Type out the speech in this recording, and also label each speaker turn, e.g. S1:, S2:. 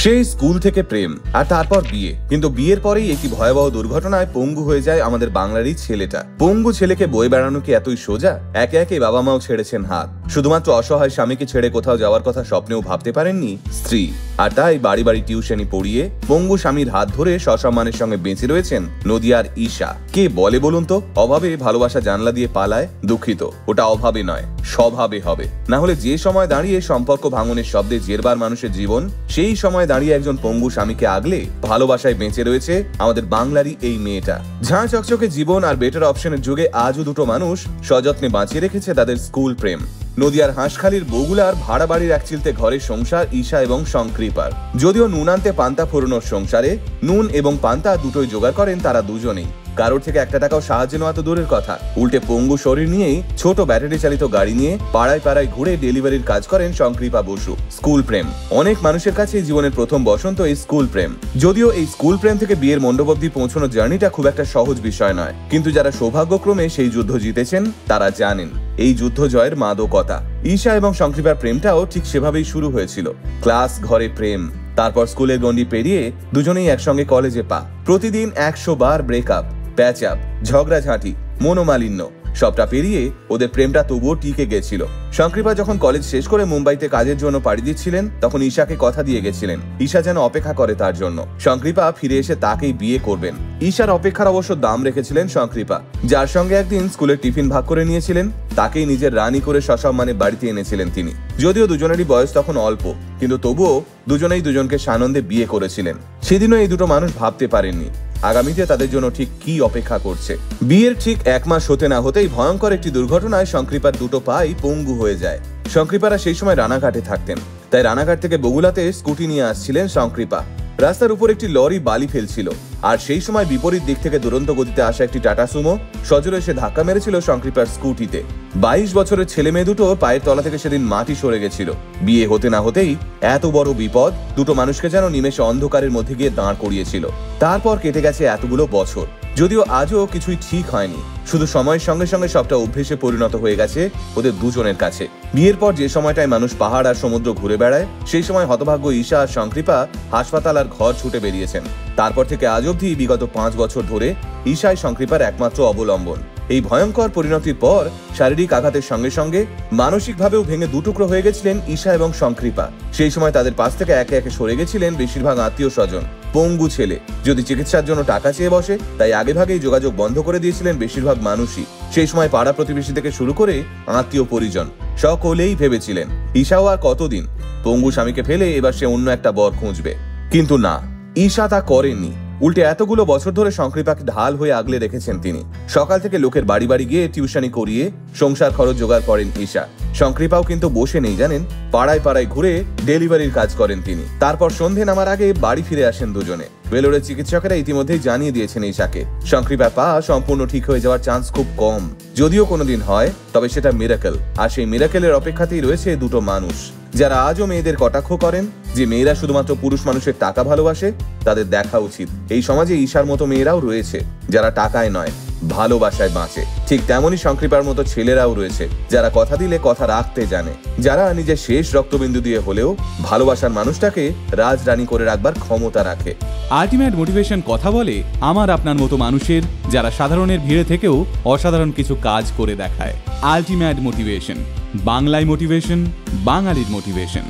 S1: সেই স্কুল থেকে প্রেম আর তারপর বিয়ে, কিন্তু বিয়ের পরেই একটি ভয়াবহ দুর্ঘটনায় পঙ্গু হয়ে যায় আমাদের বাংলারই ছেলেটা। পঙ্গু ছেলেকে বয়ে বেড়ানো কি এতই সোজা? একে একে বাবা মাও ছেড়েছেন হাত। শুধুমাত্র অসহায় স্বামীকে ছেড়ে কোথাও যাওয়ার কথা স্বপ্নেও ভাবতে পারেননি স্ত্রী। আর তাই বাড়ি বাড়ি টিউশনি পড়িয়ে পঙ্গু স্বামীর হাত ধরে সসম্মানের সঙ্গে বেঁচে রয়েছেন নদিয়ার ঈশা। কে বলে বলুন তো, অভাবে ভালোবাসা জানলা দিয়ে পালায়? দুঃখিত, ওটা অভাবে নয়, স্বভাবে হবে। না হলে যে সময় দাঁড়িয়ে সম্পর্ক ভাঙনের শব্দে জেরবার মানুষের জীবন, সেই সময় দাঁড়িয়ে একজন পঙ্গু স্বামীকে আগলে ভালোবাসায় বেঁচে রয়েছে আমাদের বাংলারই এই মেয়েটা। ঝাঁ চকচকে জীবন আর বেটার অপশনের যুগে আজও দুটো মানুষ সযত্নে বাঁচিয়ে রেখেছে তাদের স্কুল প্রেম। নদিয়ার হাঁসখালির বগুলার ভাড়া বাড়ির এক চিলতে ঘরের সংসার ঈশা এবং সংকৃপার। যদিও নুন আনতে পান্তা ফোড়নোর সংসারে নুন এবং পান্তা দুটোই জোগাড় করেন তারা দুজনেই। কারোর থেকে একটা টাকাও সাহায্য নেওয়া তো দূরের কথা, উল্টে পঙ্গু শরীর নিয়েই ছোট ব্যাটারি চালিত গাড়ি নিয়ে পাড়ায় পাড়ায় ঘুরে ডেলিভারির কাজ করেন সংকৃপা বসু। স্কুল প্রেম অনেক মানুষের কাছে জীবনের প্রথম বসন্ত এই স্কুল প্রেম। যদিও এই স্কুল প্রেম থেকে বিয়ের মণ্ডপ অবধি পৌঁছানোর জার্নিটা খুব একটা সহজ বিষয় নয়, কিন্তু যারা সৌভাগ্যক্রমে সেই যুদ্ধ জিতেছেন তারা জানেন এই যুদ্ধ জয়ের মাদকতা। ঈশা এবং সংকৃপার প্রেমটাও ঠিক সেভাবেই শুরু হয়েছিল। ক্লাস ঘরে প্রেম, তারপর স্কুলের গন্ডি পেরিয়ে দুজনেই একসঙ্গে কলেজে পা। প্রতিদিন 100 বার ব্রেকআপ, প্যাচ আপ, ঝগড়াঝাঁটি, মনোমালিন্য, সবটা পেরিয়ে ওদের প্রেমটা তবুও টিকে গেছিল। সংকৃপা যখন কলেজ শেষ করে মুম্বাইতে কাজের জন্য পাড়ি দিচ্ছিলেন, তখন ঈশাকে কথা দিয়ে গেছিলেন ঈশা যেন অপেক্ষা করে তার জন্য। সংকৃপা ফিরে এসে তাকেই বিয়ে করবেন। ঈশার অপেক্ষার অবশ্য দাম রেখেছিলেন সংকৃপা। যার সঙ্গে একদিন স্কুলের টিফিন ভাগ করে নিয়েছিলেন, তাকেই নিজের রানী করে সসম্মানে বাড়িতে এনেছিলেন তিনি। যদিও দুজনেরই বয়স তখন অল্প, কিন্তু তবুও দুজনেই দুজনকে সানন্দে বিয়ে করেছিলেন। সেদিনও এই দুটো মানুষ ভাবতে পারেননি আগামীতে তাদের জন্য ঠিক কি অপেক্ষা করছে। বিয়ের ঠিক 1 মাস হতে না হতেই ভয়ঙ্কর একটি দুর্ঘটনায় সংকৃপার দুটো পাই পঙ্গু হয়ে যায়। সংকৃপারা সেই সময় রানাঘাটে থাকতেন, তাই রানাঘাট থেকে বগুলাতে স্কুটি নিয়ে আসছিলেন সংকৃপা। রাস্তার উপর একটি লরি বালি ফেলছিল, আর সেই সময় বিপরীত দিক থেকে দুরন্ত গতিতে আসা একটি টাটা সুমো সজোরে এসে ধাক্কা মেরেছিল সংকৃপার স্কুটিতে। 22 বছরের ছেলে মেয়ে দুটো পায়ের তলা থেকে সেদিন মাটি সরে গেছিল। বিয়ে হতে না হতেই এত বড় বিপদ দুটো মানুষকে যেন নিমেষে অন্ধকারের মধ্যে গিয়ে দাঁড় করিয়েছিল। তারপর কেটে গেছে এতগুলো বছর, যদিও আজও কিছুই ঠিক হয়নি। শুধু সময়ের সঙ্গে সঙ্গে সবটা অভ্যেসে পরিণত হয়ে গেছে ওদের দুজনের কাছে। বিয়ের পর যে সময়টায় মানুষ পাহাড় আর সমুদ্র ঘুরে বেড়ায়, সেই সময় হতভাগ্য ঈশা আর সংকৃপা হাসপাতাল আর ঘর ছুটে বেরিয়েছেন। তারপর থেকে আজ অবধি বিগত 5 বছর ধরে ঈশাই সংকৃপার একমাত্র অবলম্বন। এই ভয়ঙ্কর পরিণতির পর শারীরিক আঘাতের সঙ্গে সঙ্গে মানসিকভাবেও ভেঙে দুটুকরো হয়ে গেছিলেন ঈশা এবং সংকৃপা। সেই সময় তাদের পাশ থেকে একে একে সরে গেছিলেন বেশিরভাগ আত্মীয় স্বজন। পঙ্গু ছেলে যদি চিকিৎসার জন্য টাকা চেয়ে বসে, তাই আগেভাগেই যোগাযোগ বন্ধ করে দিয়েছিলেন বেশিরভাগ মানুষই। সেই সময় পাড়া প্রতিবেশী থেকে শুরু করে আত্মীয় পরিজন সকলেই ভেবেছিলেন ঈশাও আর কতদিন পঙ্গু স্বামীকে ফেলে এবার সে অন্য একটা বর খুঁজবে। কিন্তু না, ঈশা তা করেননি। উল্টে এতগুলো বছর ধরে সংকৃপাকে ঢাল হয়ে আগলে রেখেছেন তিনি। সকাল থেকে লোকের বাড়ি বাড়ি গিয়ে টিউশনি করিয়ে সংসার খরচ জোগাড় করেন ঈশা। সংকৃপাও কিন্তু বসে নেই জানেন, পাড়ায় পাড়ায় ঘুরে ডেলিভারির কাজ করেন তিনি। তারপর সন্ধে নামার আগে বাড়ি ফিরে আসেন দুজনে। বেলোরের চিকিৎসকেরা ইতিমধ্যেই জানিয়ে দিয়েছেন ঈশাকে সংকৃপার পা সম্পূর্ণ ঠিক হয়ে যাওয়ার চান্স খুব কম। যদিও কোনোদিন হয়, তবে সেটা মিরাকেল। আর সেই মিরাকেলের অপেক্ষাতেই রয়েছে দুটো মানুষ যারা আজও মেয়েদের কটাক্ষ করেন যে মেয়েরা শুধুমাত্র পুরুষ মানুষের টাকা ভালোবাসে। তাদের দেখা উচিত এই সমাজে ঈশার মতো মেয়েরাও রয়েছে যারা টাকায় নয়, ভালোবাসায় বাঁচে। ঠিক তেমনই সংকৃপার মতো ছেলেরাও রয়েছে যারা কথা দিলে কথা রাখতে জানে, যারা নিজের শেষ রক্তবিন্দু দিয়ে হলেও ভালোবাসার মানুষটাকে রাজরানী করে রাখবার ক্ষমতা রাখে।
S2: আলটিমেট মোটিভেশন কথা বলে আমার আপনার মতো মানুষের, যারা সাধারণের ভিড়ে থেকেও অসাধারণ কিছু কাজ করে দেখায়। আলটিমেট মোটিভেশন, বাংলায় মোটিভেশন, বাঙালির মোটিভেশন।